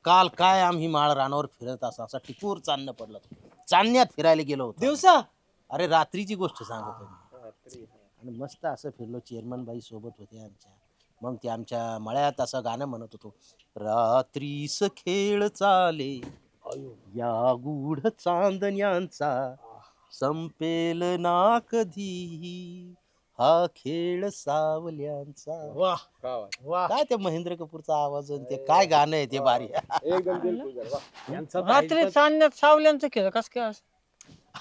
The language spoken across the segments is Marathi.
काल काय आम्ही माळ रानावर फिरत असा टिपूर चांदणं पडलं. चांदण्यात फिरायला गेलो होतो. दिवसा अरे रात्रीची गोष्ट सांगतो मी. आणि मस्त असं फिरलो. चेअरमन बाई सोबत होते आमच्या. मग ते आमच्या मळ्यात असं गाणं म्हणत होतो. रात्रीस खेळ चाले या गूढ चांदण्यांचा, संपेल ना कधी हा खेळ सावल्यांचा. वाह वाह काय ते महेंद्र कपूरचा आवाज आणि ते काय गाणं आहे ते भारी. रात्री चांदण्यात सावल्यांचं केलं कस काय असं?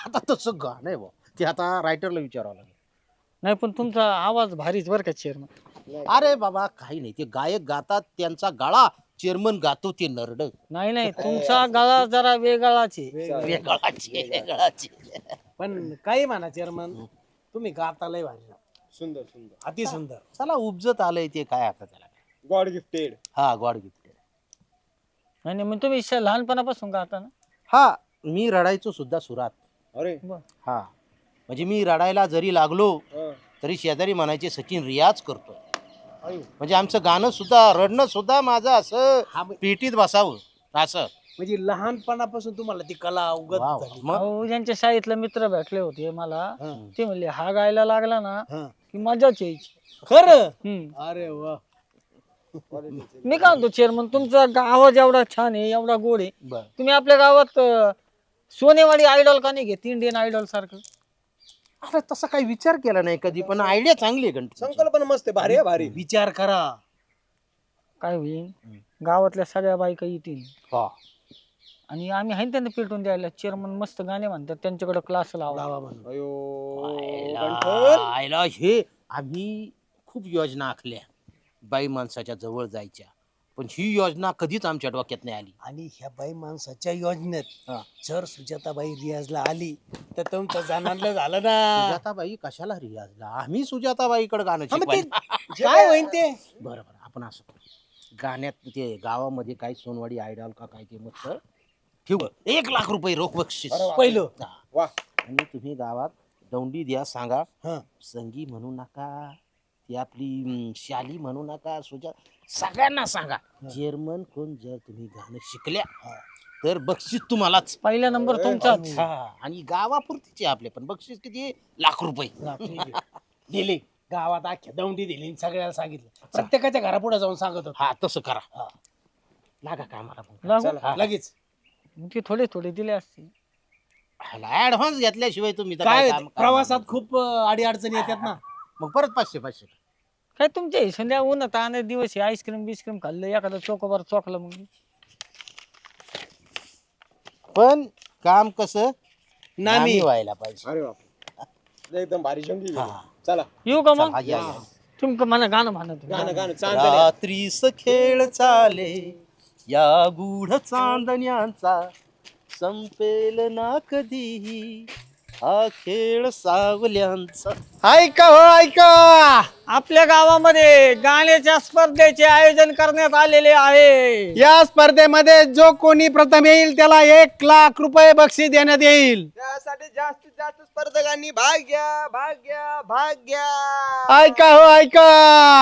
आता तसं गाणं आहे भाऊ. ते आता रायटरला विचारावं लागेल. नाही पण तुमचा आवाज भारीच बरं का चेअरमन. अरे बाबा काही नाही, ते गायक गातात त्यांचा गळा, चेअरमन गातो ते नरड. नाही तुमचा गळा जरा वेगळाच आहे. वेगळाचे. पण काही म्हणा चेअरमन, तुम्ही गाता लय भारी. सुंदर सुंदर, अति सुंदर. चला उपजत आलंय ते काय आता त्याला. God gifted. हा गॉड गिफ्टेड. आणि मग तुम्ही लहानपणापासून गाता ना? हा मी रडायचो सुद्धा सुरात. अरे हा म्हणजे मी रडायला जरी लागलो हं. तरी शेजारी म्हणायचे सचिन रियाज करतो. म्हणजे आमचं गाणं सुद्धा, रडणं सुद्धा माझं असं पेटीत बसावं असं. म्हणजे लहानपणापासून तुम्हाला ती कला अवगत वाव. झाली. मग? अहो, ज्यांच्या शाळेतले मित्र भेटले होते मला, हं. ते म्हणले हा गायला लागला ना हं. की मजाच यायची. खरं. अरे वा. मी काय म्हणतो चेअरमन, तुमचा आवाज एवढा छान आहे, एवढा गोड आहे, बर. तुम्ही आपल्या गावात सोनेवाडी आयडॉल का नाही घेत, इंडियन आयडॉल सारखं? अरे तसा काही विचार केला नाही कधी, पण आयडिया चांगली आहे गणपती. संकल्पना मस्त आहे, भारी आहे, भारी. विचार करा काय होईल. गावातल्या सगळ्या बायका येतील हा. आणि आम्ही आहे त्यांना पेटून द्यायला. चेअरमन मस्त गाणे म्हणतात, त्यांच्याकडे क्लास लावा. अयो आयला हे आम्ही खूप योजना आखल्या बाई माणसाच्या जवळ जायच्या, पण ही योजना कधीच आमच्या डोक्यात नाही आली. आणि ह्या बाई माणसाच्या योजनेत जर सुजाताबाई रियाजला आली तर तुमचं जाणारलं झालं ना. सुजाताबाई कशाला रियाजला? आम्ही सुजाताबाईकडे गाणं हा, मग ते शिकवायला. काय होईन ते. बरोबर आपण असं करू. गाण्यात ते गावामध्ये काय सोनवाडी आयडॉल का काय ते मस्त ठेवू. 1,00,000 रुपये रोख बक्षीस पहिलं. हा. वा. आणि तुम्ही गावात दौंडी द्या, सांगा हं. संगी म्हणू नका, ती आपली शाली म्हणू नका, सगळ्यांना सांगा चेअरमन कोण जर तुम्ही गाणं शिकल्या तर बक्षीस तुम्हालाच. पहिला नंबर तुमचाच. हा. आणि गावापुरतीचे आपले पण बक्षीस किती? 1,00,000 रुपये. दिली गावात अख्ख्या दौंडी दिली, सगळ्याला सांगितलं, प्रत्येकाच्या घरापुढे जाऊन सांगत होतो. हा तसं करा. लागा कामाला. लागू? लगेच ते थोडे थोडे दिले असते. ऍडव्हान्स घेतल्याशिवाय तुम्ही तर काय काम करणार प्रवासात नाही. खूप अडी अडचणी येतात ना. मग परत 500 काय तुमच्या हिशोब्या उन्हात आणि दिवस आईस्क्रीम बिस्क्रीम खाल्लं, एखादं चोकोबार चोकलं मग. पण काम कसं नामी नामी व्हायला पाहिजे. अरे बाप, एकदम भारी जंगी. हा. चला येऊ का मग? चला, या, या. तुमचं मला गाणं म्हणत. गाणं गाणं चांदण्या. रात्रीस खेळ चाले या गूढ चांदण्यांचा, संपेल ना कधी हा खेळ सावल्यांचा. ऐका हो ऐका, आपल्या गावामध्ये गाण्याच्या स्पर्धेचे आयोजन करण्यात आलेले आहे. या स्पर्धेमध्ये जो कोणी प्रथम येईल त्याला 1,00,000 रुपये बक्षीस देण्यात येईल. त्यासाठी जास्तीत जास्त स्पर्धकांनी भाग घ्या, भाग घ्या, भाग घ्या. ऐका हो ऐका,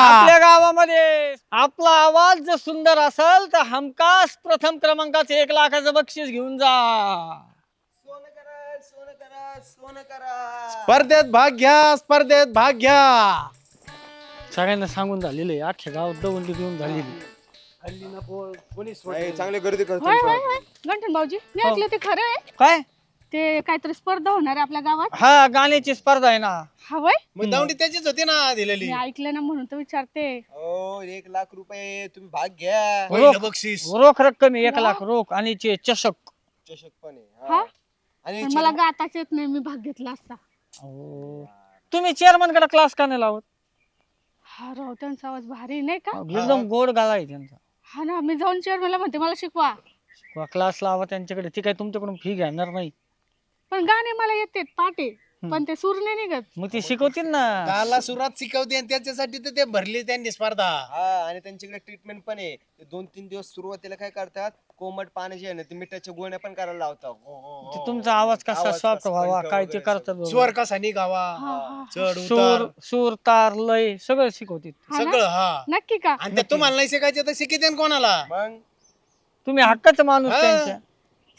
आपल्या गावामध्ये आपला आवाज जर सुंदर असेल तर हमखास प्रथम क्रमांकाचे 1,00,000चं बक्षीस घेऊन जा. सोनं करा, सोनं करा, सोनं करा. स्पर्धेत भाग घ्या, स्पर्धेत भाग घ्या. सगळ्यांना सांगून झालेलं आहे, अख्ख्या गावात दवंडी देऊन झालेली. नाही, चांगली गर्दी करतो. होय होय होय गंठन भाऊजी, मी ऐकलं ते खरं आहे. काय? ते काहीतरी स्पर्धा होणार आहे आपल्या गावात. हा गाण्याची स्पर्धा आहे ना. हवय, मग दौंडी त्याचीच होती ना दिलेली. मी ऐकलं ना म्हणून तर विचारते. हो, 1,00,000 रुपये तुम्ही भाग घ्या. पहिलं बक्षीस. रोख रक्कम आहे 1,00,000 रोख आणि चषक. चषक पण आहे. हा? हा. आणि पण मला गाताच येत नाही, मी भाग घेतला असता. तुम्ही चेअरमन कडे क्लास का नाही लावत? हा राव, त्यांचा आवाज भारी नाही का? एकदम गोड गाला आहे त्यांचा. हा ना, मी जाऊन चेअरमनला म्हणते मला शिकवा. क्लास लावा त्यांच्याकडे, ती काय तुमच्याकडून फी घेणार नाही. पण गाणे मला येते पाटे, पण ते सूर नाही निघत. मग ती शिकवतील ना. काला सुरात शिकवते आणि त्याच्यासाठी तर ते भरली त्यांनी स्पर्धा. हा, आणि त्यांच्याकडे ट्रीटमेंट पण आहे. 2-3 दिवस सुरुवातीला काय करतात, कोमट पाण्याचे आहे ना ते मिठाच्या गोळ्या पण करायला लावतात. ते तुमचा आवाज कसा आवाज सॉफ्ट कसा व्हावा कंठ काय ते वगैरे करतात बरोबर. स्वर कसा निघावा, हा, हा, चढ सूर उतार सूर तार लय सगळं शिकवतील. हा ना? सगळं. हा, नक्की का? आणि ते तुम्हाला नाही शिकायचं तर शिकिते कोणाला. मग तुम्ही हक्काचा माणूस हा. त्यांच्या.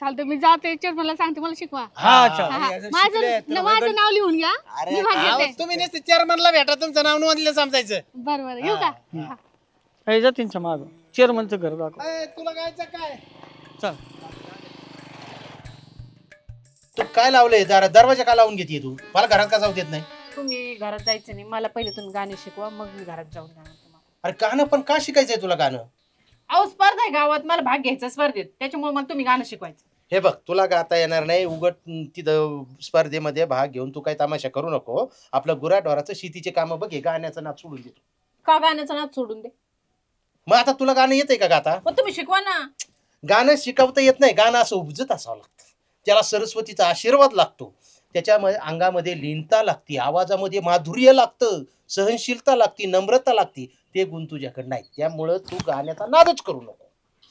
चालतं मी जाते चेअरमनला सांगते मला शिकवा. हा चल. हा, आणि जर माझं शिकले तर माझं नाव लिहून घ्या. मी भाग अहो, घेते. तुम्ही नुसते चेअरमनला भेटा तुमचं नाव नोंदलं समजायचं. बरं बरं येऊ का? हा. हे जा त्यांच्या माग चेअरमनचं घर दाखव. तुला गायचं काय चल. तू काय लावलंय दरवाजा का लावून घेते तू? मला घरात का जाऊ देत नाही? तुम्ही घरात जायचं नाही, मला पहिले तुम्ही गाणे शिकवा, मग मी घरात जाऊन जाणार तुम्हाला. अरे गाणं पण का शिकायचंय तुला गाणं? अहो स्पर्धा आहे गावात, मला भाग घ्यायचा स्पर्धेत, त्याच्यामुळे मला तुम्ही गाणं शिकवायचं. हे बघ, तुला गाता येणार नाही. उगट तिथं स्पर्धेमध्ये भाग घेऊन तू काही तमाशा करू नको. आपलं गुराढोराचं शेतीचे कामं बघ, हे गाण्याचं नाच सोडून देतो. का गाण्याचा नाद सोडून दे? मग आता तुला गाणं येतंय का गाता? पण तुम्ही शिकवा ना. गाणं शिकवता येत नाही. गाणं असं उपजत असावं लागतं. त्याला सरस्वतीचा आशीर्वाद लागतो. त्याच्यामध्ये अंगामध्ये लीनता लागते, आवाजामध्ये माधुर्य लागतं, सहनशीलता लागते, नम्रता लागते. ते गुण तुझ्याकडे नाही. त्यामुळं तू गाण्याचा नादच करू नको.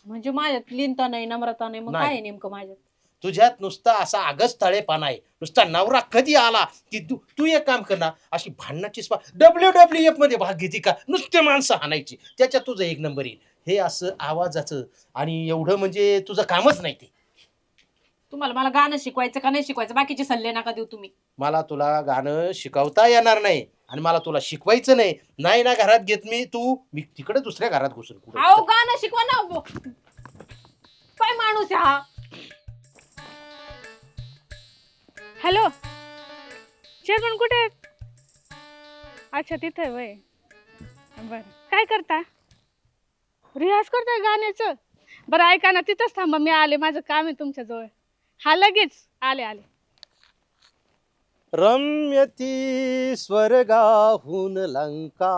म्हणजे माझ्यात लीनता नाही, नम्रता नाही, मग नाही. काय आहे नेमकं माझ्यात? तुझ्यात नुसता असा आगस्ताळेपणा आहे. नुसता नवरा कधी आला की तू तू एक काम कर ना, अशी भांडणाची WWF मध्ये भाग घेते का? नुसते माणसं हाणायची, त्याच्यात तुझं एक नंबर येईल. हे असं आवाजाचं आणि एवढं म्हणजे तुझं कामच नाही ते. तुम्हाला मला गाणं शिकवायचं का नाही शिकवायचं, बाकीचे सल्ले नका देऊ तुम्ही. मला तुला गाणं शिकवता येणार नाही आणि मला तुला शिकवायचं नाही. नाही ना घरात घेत मी तिकडे दुसऱ्या घरात घुसून कुठं. अहो गाणं शिकवा ना. काय माणूस आहे हा? हॅलो चेअरमन कुठे आहेत? अच्छा तिथे आहे वय. बरं काय करता? रियाज करताय गाण्याचं? बरं ऐका ना, तिथंच थांबा, मी आले, माझं काम आहे तुमच्याजवळ. हा लगेच आले. रम्यती स्वर्गाहून लंका,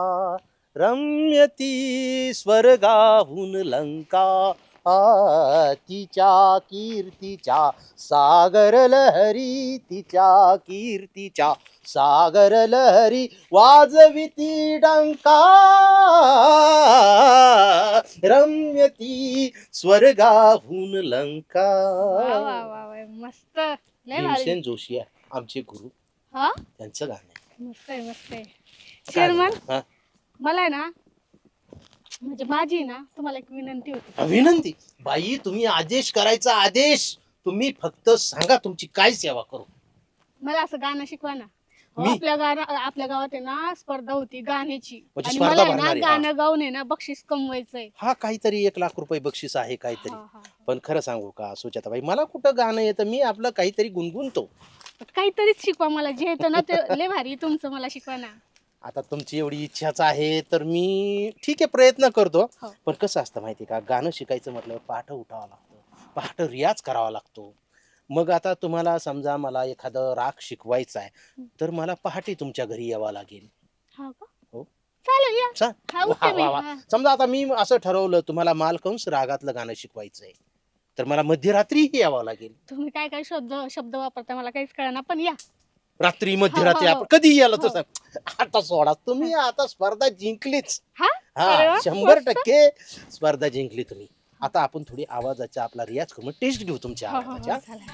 रम्यती स्वर्गाहून लंका. तिच्या कीर्तीच्या सागर लहरी, तिच्या कीर्तीच्या सागर लहरी वाजविती डंका. रम्यती स्वर्गाहून लंका. वा वा वा वा मस्त, लय भारी. भीमसेन जोशी आहे आमचे गुरु, हा त्यांचं गाणं आहे. मस्त आहे. चेअरमन हा? मला आहे ना, म्हणजे माझी ना तुम्हाला एक विनंती होती. विनंती? बाई, तुम्ही आदेश करायचा आदेश. तुम्ही फक्त सांगा तुमची काय सेवा करू. मला असं गाणं शिकवा ना. मी? आपल्या गावात आहे ना स्पर्धा होती गाण्याची, म्हणजे आणि स्पर्धा मला आहे भरणार ना आहे, गाणं गाऊन आहे ना बक्षीस कमवायचंय. हा काहीतरी 1,00,000 रुपये बक्षीस आहे काहीतरी. हा, हा. पण खरं सांगू का सुजाताबाई, मला कुठं गाणं येतं? मी आपलं काहीतरी गुणगुणतो. काहीतरीच शिकवा मला, जे येतं ना ते लय भारी तुमचं, मला शिकवा ना. आता तुमची एवढी इच्छाच आहे तर मी ठीक आहे प्रयत्न करतो. हो. पण कसं असतं माहिती का, गाणं शिकायचं म्हटलं पहाटे उठावं लागतं, पहाटे रियाज करावा लागतो. मग आता तुम्हाला समजा मला एखादं राग शिकवायचा आहे तर मला पहाटे तुमच्या घरी यावं लागेल. हा का? हो. चालेल या. चा- हा, वा, उठते मी. वा, वा. हा. समजा आता मी असं ठरवलं तुम्हाला मालकंस रागातलं गाणं शिकवायचंय तर मला मध्यरात्रीही यावं लागेल. तुम्ही काय काय शब्द वापरता मला काहीच कळना, पण या. रात्री मध्यरात्री हो. आपण कधी यायला हो. तसं. आता सोडा तुम्ही, आता स्पर्धा जिंकलीच. हा? अरे हा वा, 100% स्पर्धा जिंकली तुम्ही. आता आपण थोडी आवाजाचा आपला रियाज करून टेस्ट घेऊ तुमच्या हो, हो, हो, आवाजाच्या. चालेल.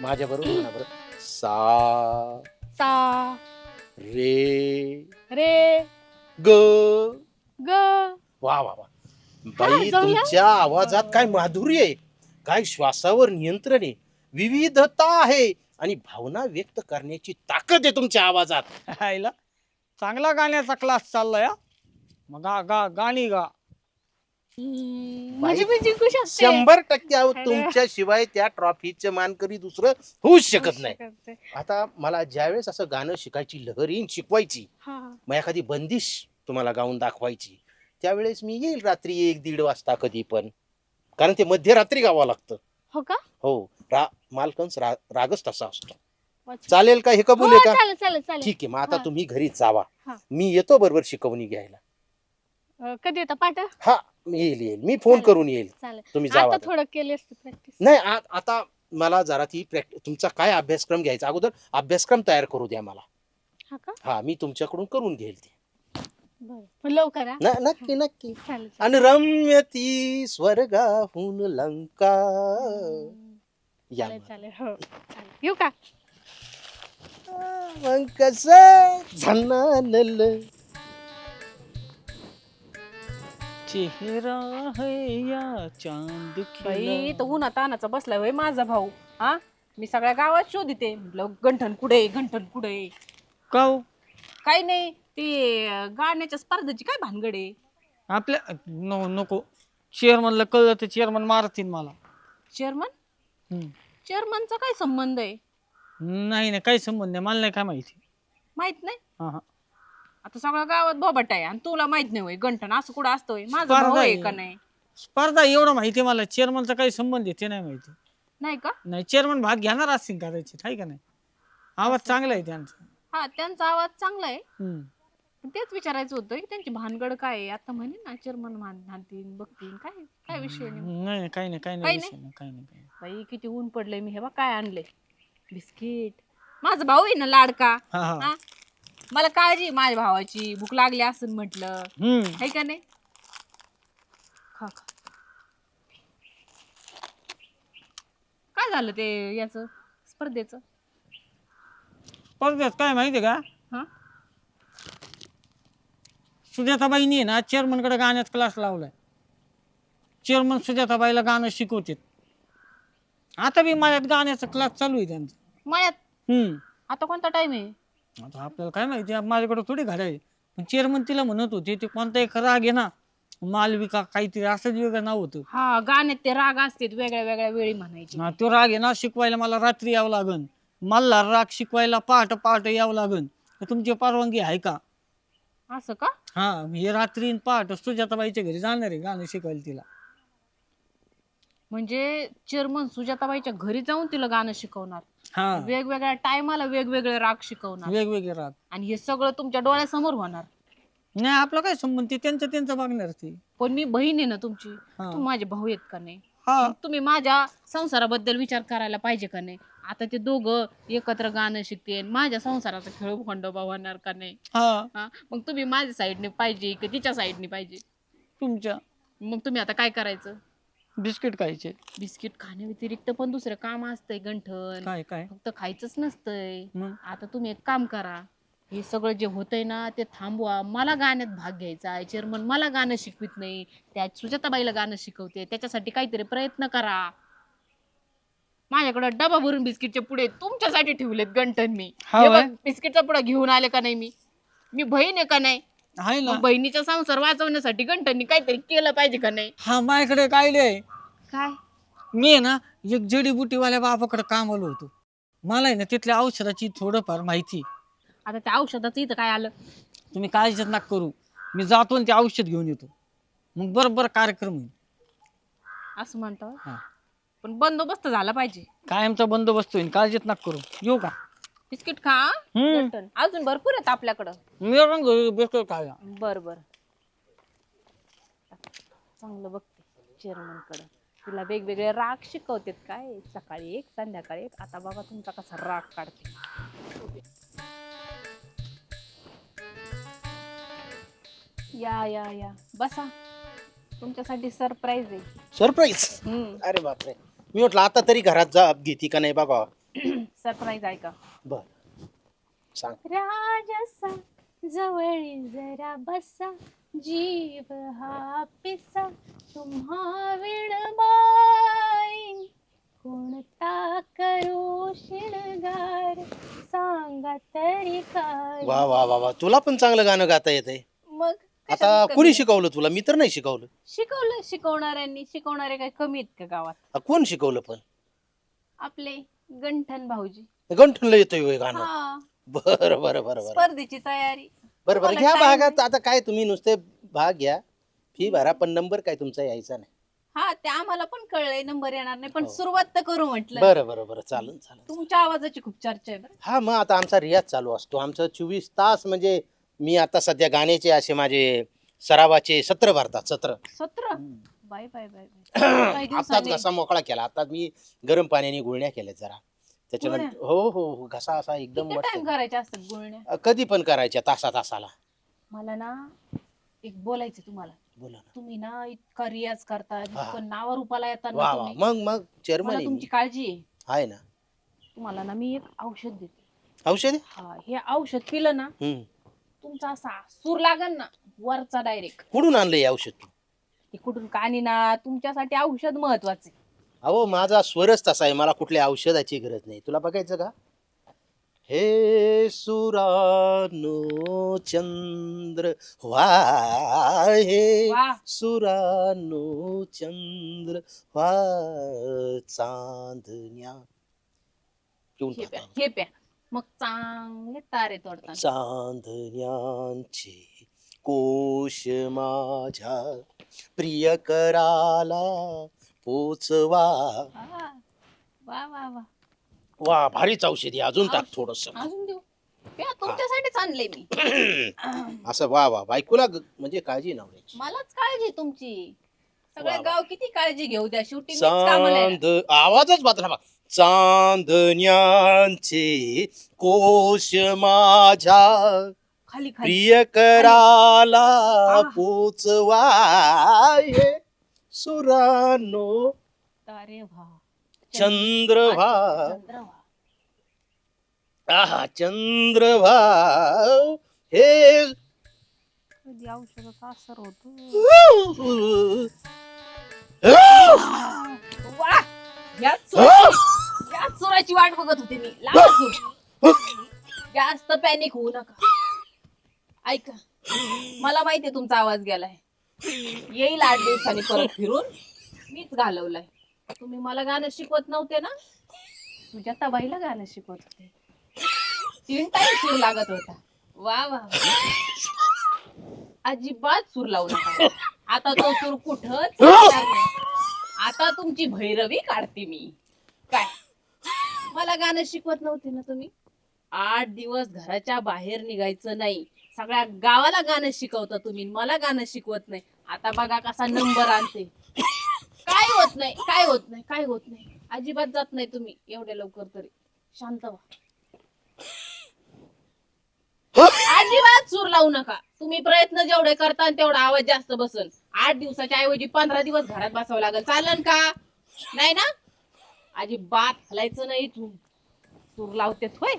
माझ्या बरोबर म्हणा बरं. सा सा रे रे ग. ग. वा वा वा. बाई जाऊया? तुमच्या आवाजात काय माधुर्य आहे, काय श्वासावर नियंत्रण आहे, विविधता आहे आणि भावना व्यक्त करण्याची ताकद आहे तुमच्या आवाजात. हायला चांगला गाण्याचा क्लास चाललाय हा. मग गाणी गा. म्हणजे मी जिंकू शकते. 100% आहोत. अरे. तुमच्याशिवाय त्या ट्रॉफीचे मानकरी दुसरं होऊच शकत नाही. शकते. आता मला ज्यावेळेस असं गाणं शिकायची लहर येईन शिकवायची, हा, हा. मग एखादी बंदिश तुम्हाला गाऊन दाखवायची, त्यावेळेस मी येईल रात्री 1-1:30 वाजता कधी पण, कारण ते मध्यरात्री गावं लागतं. हो का? हो. मालकंस रागच तसा असतो. अच्छा. चालेल का? हे कबूल हो, आहे का? चालेल चालेल चालेल. ठीक आहे. मग आता हा. तुम्ही घरी जावा, हा. मी येतो बरोबर शिकवणी घ्यायला. कधी येता पाठ? हा येईल मी फोन चालेल. करून येईल. चालेल. तुम्ही जावा. आता थोडं केली असते प्रॅक्टिस. नाही आता मला जरा ती तुमचा काय अभ्यासक्रम घ्यायचा, अगोदर अभ्यासक्रम तयार करू द्या मला. हा का? हा, मी तुमच्याकडून करून घेईल ते. बरं पण लवकर हा. नक्की नक्की. चालेल आणि रम्यती स्वर्गाहून लंका. या चालेल मग. चालेल. हो चालेल. येऊ का? मग कसं झनानल चेहरा है या चांद बाई खिला. तो उन्हा तानाचा बसलाय होय माझा भाऊ. हा मी सगळ्या गावात शोधिते म्हटलं गंठन कुठे गंठन कुठे. का हो? काही नाही ते गाण्याच्या स्पर्धेची काय भानगड आहे. आपल्या नको चेअरमनला कळलं तर चेअरमन मारतील मला. चेअरमन हम्म. चेअरमनचा काय संबंध आहे नाही नाही काही संबंध नाही मला नाही काय माहिती. माहित नाही. हा हा. आता सगळ्या गावात बोबट आहे आणि तुला माहित नाही होय गंठन असं कुठं असतोय माझा स्पर्धा भाऊ आहे आहे. का नाही. स्पर्धा एवढं माहिती आहे मला चेअरमनचा काही संबंध आहे ते नाही माहिती. नाही का. नाही चेअरमन भाग घेणार असतील कदाचित आहे का नाही. आवाज चांगला आहे त्यांचा. हा त्यांचा आवाज चांगला आहे. हम्म. पण तेच विचारायचं होतं की त्यांची भानगड काय आहे. आता म्हणे ना चेअरमन मानतील बघतील काय काय विषय नाही. नाही नाही काही नाही काही काही नाही नाही? विषय नाही, काही नाही काही नाही. बाई किती ऊन पडलंय मी हे बघ काय आणले बिस्किट. माझा भाऊ आहे ना लाडका. हा हा. हा मला काळजी आहे माझ्या भावाची भूक लागली असं म्हटलं हम्म. आहे का नाही. खा खा. काय झालं ते याच स्पर्धेचं. स्पर्धेत काय माहिती आहे का हा सुजाताबाईनी आहे ना चेअरमनकडे गाण्याचा क्लास लावलाय. चेअरमन सुजाताबाईला गाणं शिकवतात. आता बी माझ्यात गाण्याचा क्लास चालू आहे त्यांचा. मळ्यात हम्म. आता कोणता टाइम आहे. आता आपल्याला काय माहिती माझ्याकडे थोडी घड्याळ आहे. पण चेअरमन तिला म्हणत होते ते कोणता एक राग आहे ना मालविका काहीतरी असंच वेगळं नाव होतं. हा गाण्यात ते राग असतात वेगळ्या वेगळ्या वेळी म्हणायचे. हा, तो राग आहे ना शिकवायला मला रात्री यावं लागन. मला राग शिकवायला पहाट पहाट यावं लागन. तर तुमची परवानगी आहे का. असं का. हा हे रात्री आणि पहाट सुजाताबाईच्या घरी जाणार आहे गाणं शिकवायला तिला. म्हणजे चेअरमन सुजाताबाईच्या घरी जाऊन तिला गाणं शिकवणार. हा वेगवेगळ्या टायमाला वेगवेगळे राग शिकवणार. वेगवेगळे राग. आणि हे सगळं तुमच्या डोळ्यासमोर होणार. नाही आपला काय संबंध ते त्यांचं बघणार ते. पण मी बहीण आहे ना तुमची. हा. तुम्ही माझे भाऊ आहेत का नाही. हा मग तुम्ही माझ्या संसाराबद्दल विचार करायला पाहिजे का नाही. आता ते दोघं एकत्र गाणं शिकते माझ्या संसाराचा खेळ खंडोबा होणार का नाही. हा हा मग तुम्ही माझ्या साईडने पाहिजे की तिच्या साईडने पाहिजे. तुमच्या मग तुम्ही आता काय करायचं. बिस्किट खायचे. बिस्किट खाण्या व्यतिरिक्त पण दुसरं काम असतंय गंठन. काय काय फक्त खायचंच नसतंय. मग आता तुम्ही एक काम करा. हे सगळं जे होतंय ना ते थांबवा. मला गाण्यात भाग घ्यायचा आहे. चेअरमन मला गाणं शिकवित नाही. त्या सुजाताबाईला गाणं शिकवते त्याच्यासाठी काहीतरी प्रयत्न करा. माझ्याकडे डबा भरून बिस्किटचे पुढे तुमच्यासाठी ठेवलेत गंठन मी. हा हे व्हय? बघ, बिस्किटचा पुढा घेऊन आले का नाही मी बहीण आहे का नाही. आहे ना. मग बहिणीचा संसार वाचवण्यासाठी गंठननी काहीतरी केलं पाहिजे का नाही. हा माझ्याकडे एक आयडिया आहे. काय मी आहे ना एक जडीबुटीवाल्या बाबाकडे कामाला होतो. मला आहे ना तिथल्या औषधाची थोडंफार माहिती. आता त्या औषधाचं इथं काय आलं. तुम्ही काळजीच नका करू. मी जातो आणि ते औषध घेऊन येतो. मग बरोबर कार्यक्रम होईल. असं म्हणतो. हा पण बंदोबस्त झाला पाहिजे. कायमचा बंदोबस्त होईल काळजीच नका करू. येऊ का. बिस्किट खा हा? हम्म. गंठन अजून भरपूर आहेत आपल्याकडं. मी पण घरी बसतो खायला. बर बर चांगलं बघते चेअरमन कडं. तिला वेगवेगळे राग शिकवतात काय. सकाळी एक संध्याकाळी एक. आता बघा तुमचा कसा राग काढते. या या या बसा. तुमच्यासाठी सरप्राईज आहे. सरप्राईज. अरे बापरे. मी म्हटलं आता तरी घरात जा घेती का नाही बघा. सरप्राईज ऐका. बर सांग. राजसा जवळ जरा बसा जीव हा पिसा तुम्हा विणबाई कोणता करू शिणगार सांगा तरी काय. वा वा वा वा तुला पण चांगलं गाणं गाता येतंय. मग आता कुणी शिकवलं तुला. मी तर नाही शिकवलं. शिकवलं शिकवणाऱ्यांनी. शिकवणारे काय कमी आहेत का गावात. कोण शिकवलं पण. आपले गंठन भाऊजी. गंठनला येतोय होय गाणं. हा बरं बरं बरं बरं स्पर्धेची तयारी. बरं बरं तुम्हाला घ्या time भागात. आता काय तुम्ही नुसते भाग घ्या फी भरा पण नंबर काय तुमचा यायचा नाही. हा ते आम्हाला पण कळलंय नंबर येणार नाही पण हो. सुरुवात तर करू म्हटलं. बरं बरं बरं चालेल चालेल. तुमच्या आवाजाची खूप चर्चा आहे बरं. हा मग आता आमचा रियाज चालू असतो. आमचं 24 तास म्हणजे मी आता सध्या गाण्याचे असे माझे सरावाचे सत्र भरतात. सत्र. सत्र. Bye bye bye bye. काही आताच दिवसांनी घसा मोकळा केला. आता मी गरम पाण्याने गुळण्या केल्या जरा त्याच्यानंतर. हो हो हो घसा असा एकदम किती टाइम मस्त. करायच्या असतात गुळण्या. कधी पण करायच्या तासा तासाला. मला ना एक बोलायचं तुम्हाला. बोला ना. तुम्ही ना इतका रियाज करता हा. इतकं नावा रूपाला येतात वा ना वा तुम्ही. मग चेअरमन मला तुमची काळजी आहे. आहे ना. तुम्हाला ना मी एक औषध देते. औषध आहे? हा हे औषध पिलं ना हम्म. तुमचा असा सूर लागन ना वरचा डायरेक्ट. कुठून आणलं हे औषध तू. इकडून कानी ना तुमच्यासाठी औषध महत्वाचे. अहो माझा स्वरच तसा आहे, मला कुठल्या औषधाची गरज नाही. तुला बघायचं का? हे सुरानो चंद्र व्हा, हे वा. सुरानो चंद्र व्हा, चांदण्या पिऊन हे प्या, टाका. हे प्या. मग चांगले तारे तोडतात. चांदण्यांचे कोश माझ्या प्रिय कराला पोचवा. वा वा वा. वा भारीच औषधी, अजून टाक थोडस. अजून देऊ? प्या, तुमच्यासाठीच आणले मी. असं वा वा, बायकोला म्हणजे काळजी नवऱ्याची. मलाच काळजी तुमची. सगळे वा वा. गाव किती काळजी घेऊ द्या, शेवटी मीच कामाला आहे ना. चांद आवाजच बदला बा. चांदण्यांचे कोश माझ्या खाली खाली. प्रिय कराला आहा. पोचवा, हे सुरानो तारे व्हा, चंद्रभा. चंद्र व्हा. आहा चंद्रभा, हे कधी औषधाचा असर होतो. वा. याच चोराची वाट बघत होते मी. लावा सूर. जास्त पॅनिक होऊ नका. ऐका, मला माहितीये तुमचा आवाज गेलाय. येईल 8 दिवसांनी परत फिरून. मीच घालवलाय. तुम्ही मला गाणं शिकवत नव्हते ना, सुजाताबाईला गाणं शिकवत होते. 3 टाइम सूर लागत होता. वा वा. अजिबात सूर लावू नका. आता तो सूर कुठंच लागणार नाही. आता तुमची भैरवी काढते मी. काय मला गाणं शिकवत नव्हते ना तुम्ही? 8 दिवस घराच्या बाहेर निघायचं नाही. सगळ्या गावाला गाणं शिकवता तुम्ही, मला गाणं शिकवत नाही. आता बघा कसा नंबर आणते. काय होत नाही, काय होत नाही, काय होत नाही. अजिबात जात नाही तुम्ही एवढ्या लवकर तरी. शांत व्हा. अजिबात सूर लावू नका. तुम्ही प्रयत्न जेवढे करता तेवढा आवाज जास्त बसन. 8 दिवसाच्या ऐवजी 15 दिवस घरात बसावं लागेल. चालन का? नाही ना? अजिबात हलायचं नाही. तू सूर लावतेत होय.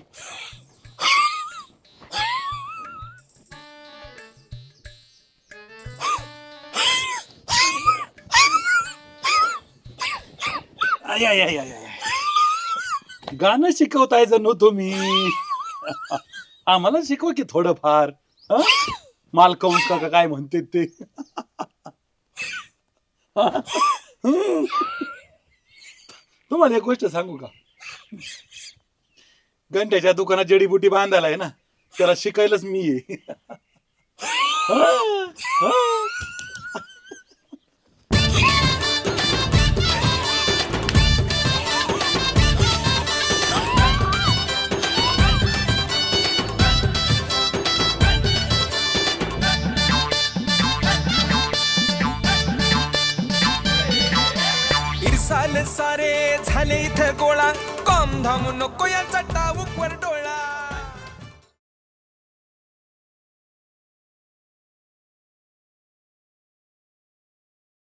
I I I I I. गाणं शिकवताय जणू तुम्ही. आम्हाला शिकवा की थोडंफार. हं? मालकंस का काय म्हणते ते. तुम्हाला एक गोष्ट सांगू का? घंट्याच्या दुकानात जडीबुटी बांधायला आहे ना, त्याला शिकायलाच मी आहे. हं? हं? इरसाल सारे झाले इथं गोळा. कॉम धाम नको याचा टाऊक वर डोळा.